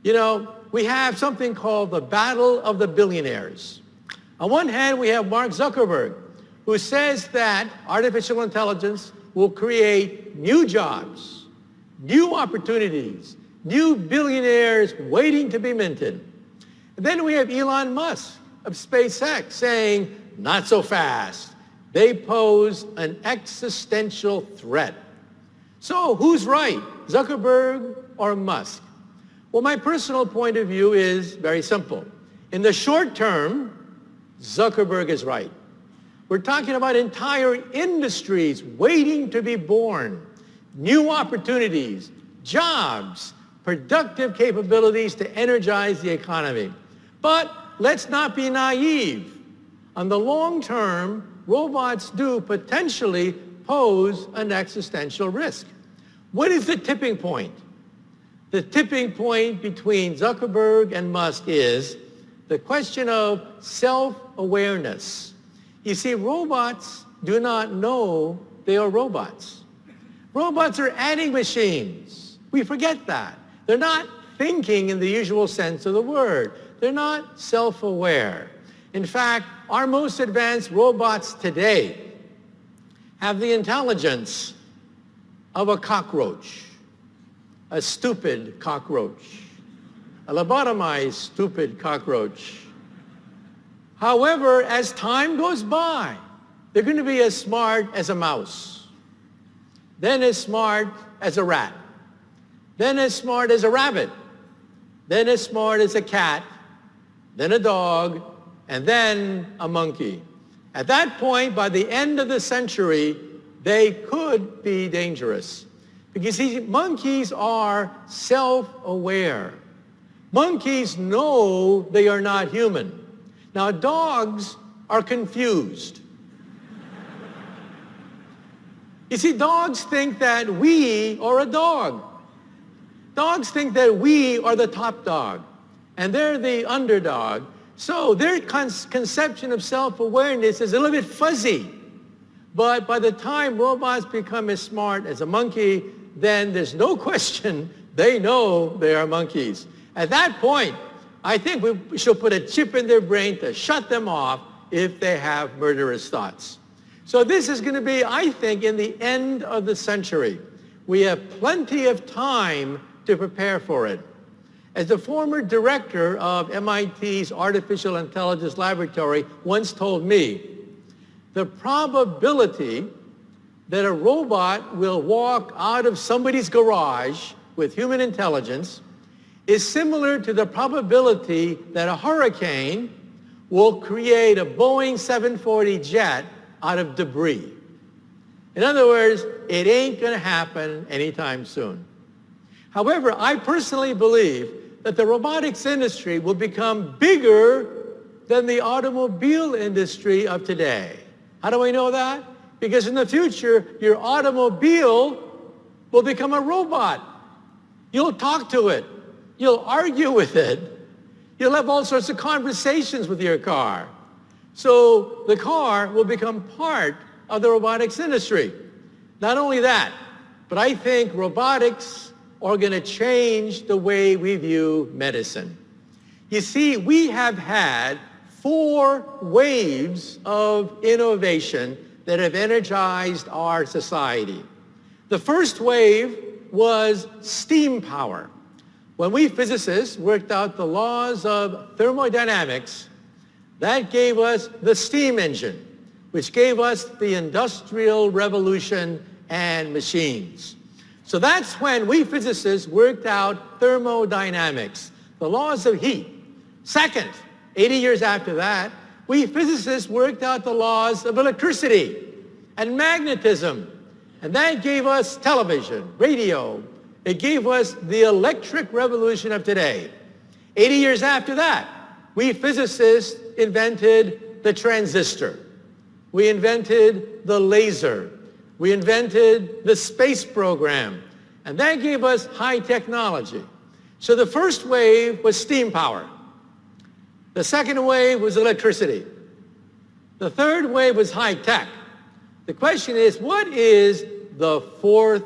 You know, we have something called the battle of the billionaires. On one hand, we have Mark Zuckerberg, who says that artificial intelligence will create new jobs, new opportunities, new billionaires waiting to be minted. And then we have Elon Musk of SpaceX saying, not so fast. They pose an existential threat. So who's right, Zuckerberg or Musk? Well, my personal point of view is very simple. In the short term, Zuckerberg is right. We're talking about entire industries waiting to be born, new opportunities, jobs, productive capabilities to energize the economy. But let's not be naive. On the long term, robots do potentially pose an existential risk. What is the tipping point? The tipping point between Zuckerberg and Musk is the question of self-awareness. You see, robots do not know they are robots. Robots are adding machines. We forget that. They're not thinking in the usual sense of the word. They're not self-aware. In fact, our most advanced robots today have the intelligence of a cockroach, a stupid cockroach, a lobotomized stupid cockroach. However, as time goes by, they're going to be as smart as a mouse, then as smart as a rat, then as smart as a rabbit, then as smart as a cat, then a dog, and then a monkey. At that point, by the end of the century, they could be dangerous. Because see, monkeys are self-aware. Monkeys know they are not human. Now, dogs are confused. You see, dogs think that we are a dog. Dogs think that we are the top dog, and they're the underdog. So their conception of self-awareness is a little bit fuzzy. But by the time robots become as smart as a monkey, then there's no question they know they are monkeys. At that point, I think we should put a chip in their brain to shut them off if they have murderous thoughts. So this is going to be, I think, in the end of the century. We have plenty of time to prepare for it. As the former director of MIT's Artificial Intelligence Laboratory once told me, the probability that a robot will walk out of somebody's garage with human intelligence is similar to the probability that a hurricane will create a Boeing 740 jet out of debris. In other words, it ain't going to happen anytime soon. However, I personally believe that the robotics industry will become bigger than the automobile industry of today. How do I know that? Because in the future, your automobile will become a robot. You'll talk to it. You'll argue with it. You'll have all sorts of conversations with your car. So the car will become part of the robotics industry. Not only that, but I think robotics are going to change the way we view medicine. You see, we have had 4 waves of innovation that have energized our society. The first wave was steam power. When we physicists worked out the laws of thermodynamics, that gave us the steam engine, which gave us the Industrial Revolution and machines. So that's when we physicists worked out thermodynamics, the laws of heat. Second, 80 years after that, we physicists worked out the laws of electricity and magnetism. And that gave us television, radio. It gave us the electric revolution of today. 80 years after that, we physicists invented the transistor. We invented the laser. We invented the space program. And that gave us high technology. So the first wave was steam power. The second wave was electricity. The third wave was high tech. The question is, what is the fourth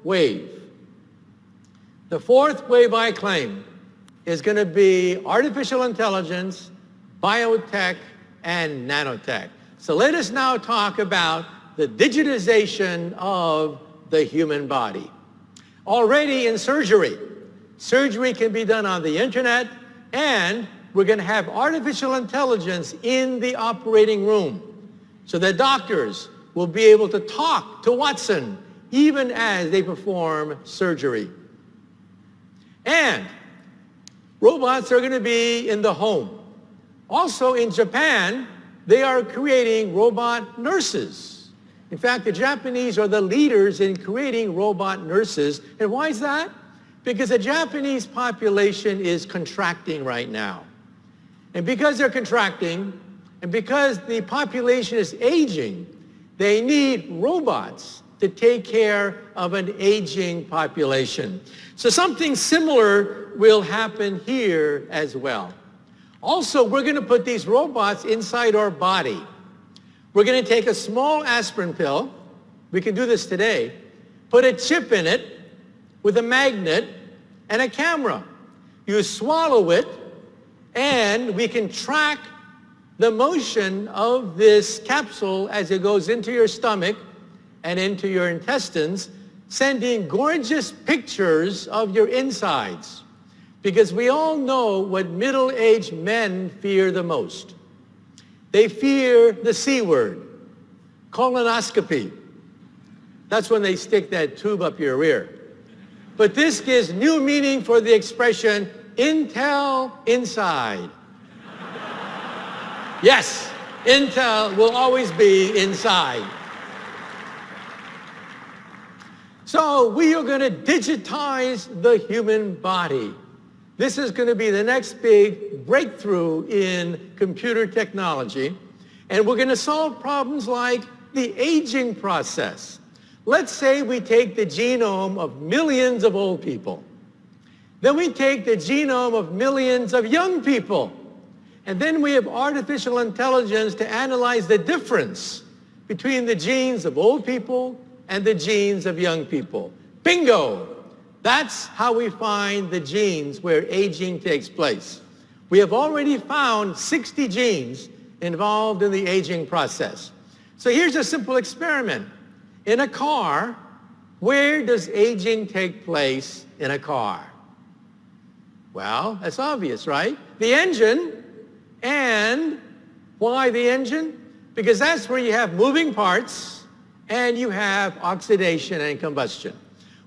wave? The fourth wave, I claim, is going to be artificial intelligence, biotech, and nanotech. So let us now talk about the digitization of the human body. Already in surgery can be done on the internet, and we're going to have artificial intelligence in the operating room so that doctors will be able to talk to Watson even as they perform surgery. And robots are going to be in the home. Also in Japan, they are creating robot nurses. In fact, the Japanese are the leaders in creating robot nurses. And why is that? Because the Japanese population is contracting right now. And because they're contracting, and because the population is aging, they need robots to take care of an aging population. So something similar will happen here as well. Also, we're going to put these robots inside our body. We're going to take a small aspirin pill. We can do this today. Put a chip in it with a magnet and a camera. You swallow it, and we can track the motion of this capsule as it goes into your stomach and into your intestines, sending gorgeous pictures of your insides. Because we all know what middle-aged men fear the most. They fear the C word, colonoscopy. That's when they stick that tube up your rear. But this gives new meaning for the expression, Intel inside. Yes, Intel will always be inside. So we are going to digitize the human body. This is going to be the next big breakthrough in computer technology. And we're going to solve problems like the aging process. Let's say we take the genome of millions of old people. Then we take the genome of millions of young people. And then we have artificial intelligence to analyze the difference between the genes of old people and the genes of young people. Bingo! That's how we find the genes where aging takes place. We have already found 60 genes involved in the aging process. So here's a simple experiment. In a car, where does aging take place in a car? Well, that's obvious, right? The engine. And why the engine? Because that's where you have moving parts and you have oxidation and combustion.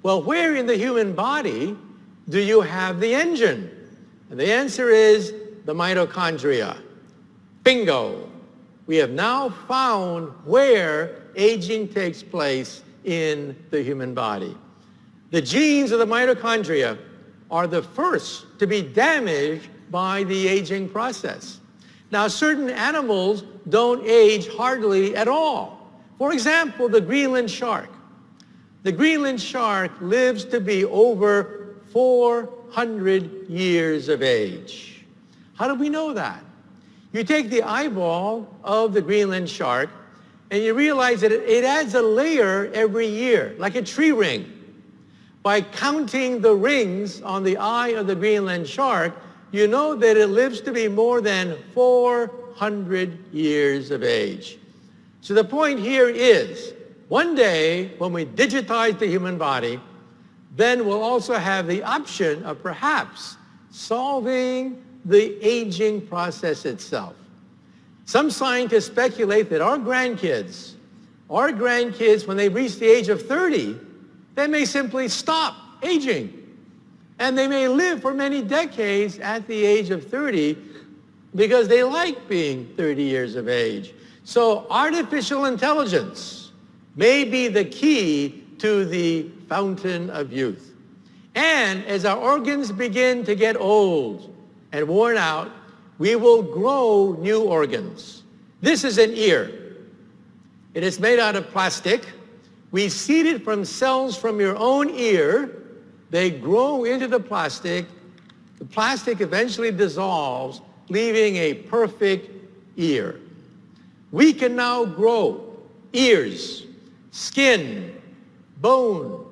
Well, where in the human body do you have the engine? And the answer is the mitochondria. Bingo! We have now found where aging takes place in the human body. The genes of the mitochondria are the first to be damaged by the aging process. Now, certain animals don't age hardly at all. For example, the Greenland shark. The Greenland shark lives to be over 400 years of age. How do we know that? You take the eyeball of the Greenland shark and you realize that it adds a layer every year, like a tree ring. By counting the rings on the eye of the Greenland shark, you know that it lives to be more than 400 years of age. So the point here is, one day when we digitize the human body, then we'll also have the option of perhaps solving the aging process itself. Some scientists speculate that our grandkids, when they reach the age of 30, they may simply stop aging. And they may live for many decades at the age of 30 because they like being 30 years of age. So artificial intelligence may be the key to the fountain of youth. And as our organs begin to get old and worn out, we will grow new organs. This is an ear. It is made out of plastic. We seed it from cells from your own ear. They grow into the plastic. The plastic eventually dissolves, leaving a perfect ear. We can now grow ears, skin, bone,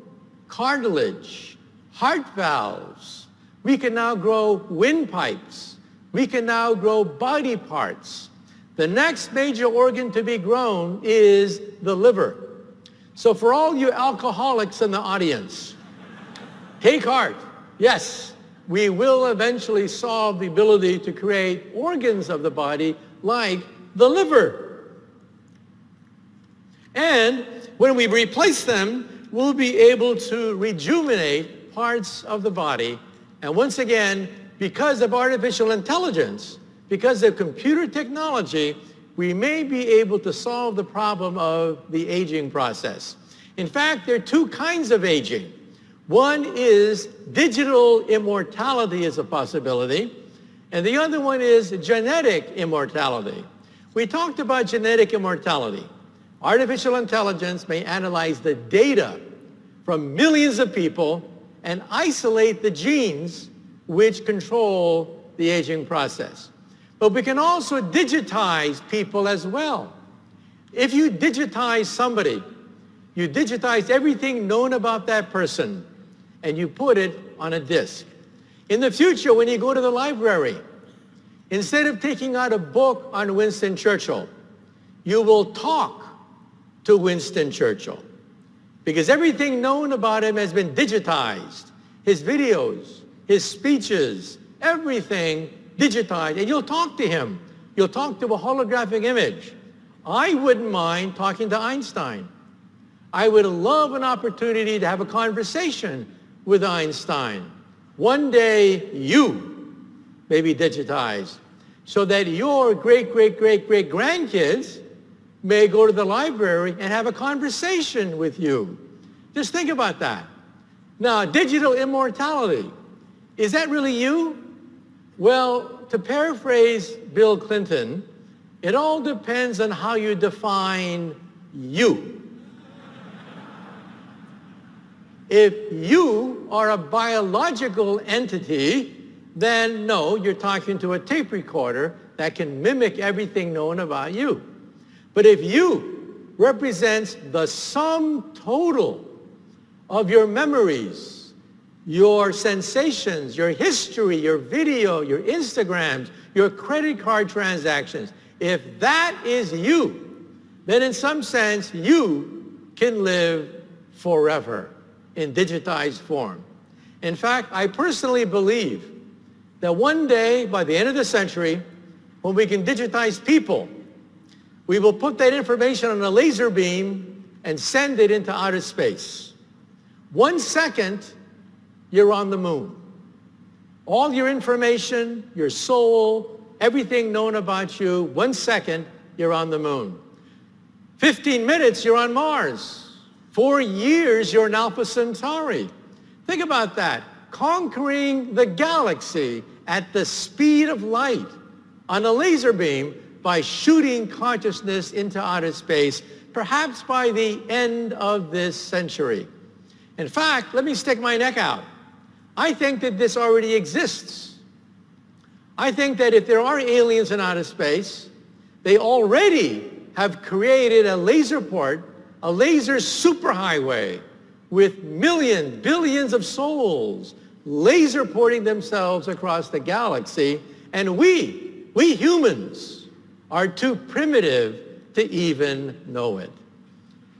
cartilage, heart valves, We can now grow windpipes. We can now grow body parts. The next major organ to be grown is the liver. So for all you alcoholics in the audience, take heart. Yes, we will eventually solve the ability to create organs of the body like the liver. And when we replace them, we'll be able to rejuvenate parts of the body. And once again, because of artificial intelligence, because of computer technology, we may be able to solve the problem of the aging process. In fact, there are two kinds of aging. One is digital immortality is a possibility, and the other one is genetic immortality. We talked about genetic immortality. Artificial intelligence may analyze the data from millions of people and isolate the genes which control the aging process. But we can also digitize people as well. If you digitize somebody, you digitize everything known about that person, and you put it on a disk. In the future, when you go to the library, instead of taking out a book on Winston Churchill, you will talk to Winston Churchill, because everything known about him has been digitized. His videos, his speeches, everything digitized, and you'll talk to him. You'll talk to a holographic image. I wouldn't mind talking to Einstein. I would love an opportunity to have a conversation with Einstein. One day, you may be digitized so that your great-great-great-great-grandkids may go to the library and have a conversation with you. Just think about that. Now, digital immortality, is that really you? Well, to paraphrase Bill Clinton, it all depends on how you define you. If you are a biological entity, then no, you're talking to a tape recorder that can mimic everything known about you. But if you represents the sum total of your memories, your sensations, your history, your video, your Instagrams, your credit card transactions, if that is you, then in some sense, you can live forever in digitized form. In fact, I personally believe that one day, by the end of the century, when we can digitize people, we will put that information on a laser beam and send it into outer space. 1 second, you're on the moon. All your information, your soul, everything known about you, 1 second, you're on the moon. 15 minutes, you're on Mars. 4 years, you're in Alpha Centauri. Think about that. Conquering the galaxy at the speed of light on a laser beam by shooting consciousness into outer space, perhaps by the end of this century. In fact, let me stick my neck out. I think that this already exists. I think that if there are aliens in outer space, they already have created a laser port, a laser superhighway with millions, billions of souls laser porting themselves across the galaxy, and we humans are too primitive to even know it.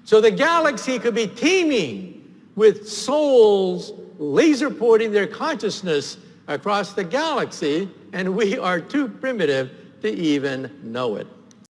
So the galaxy could be teeming with souls laser porting their consciousness across the galaxy, and we are too primitive to even know it.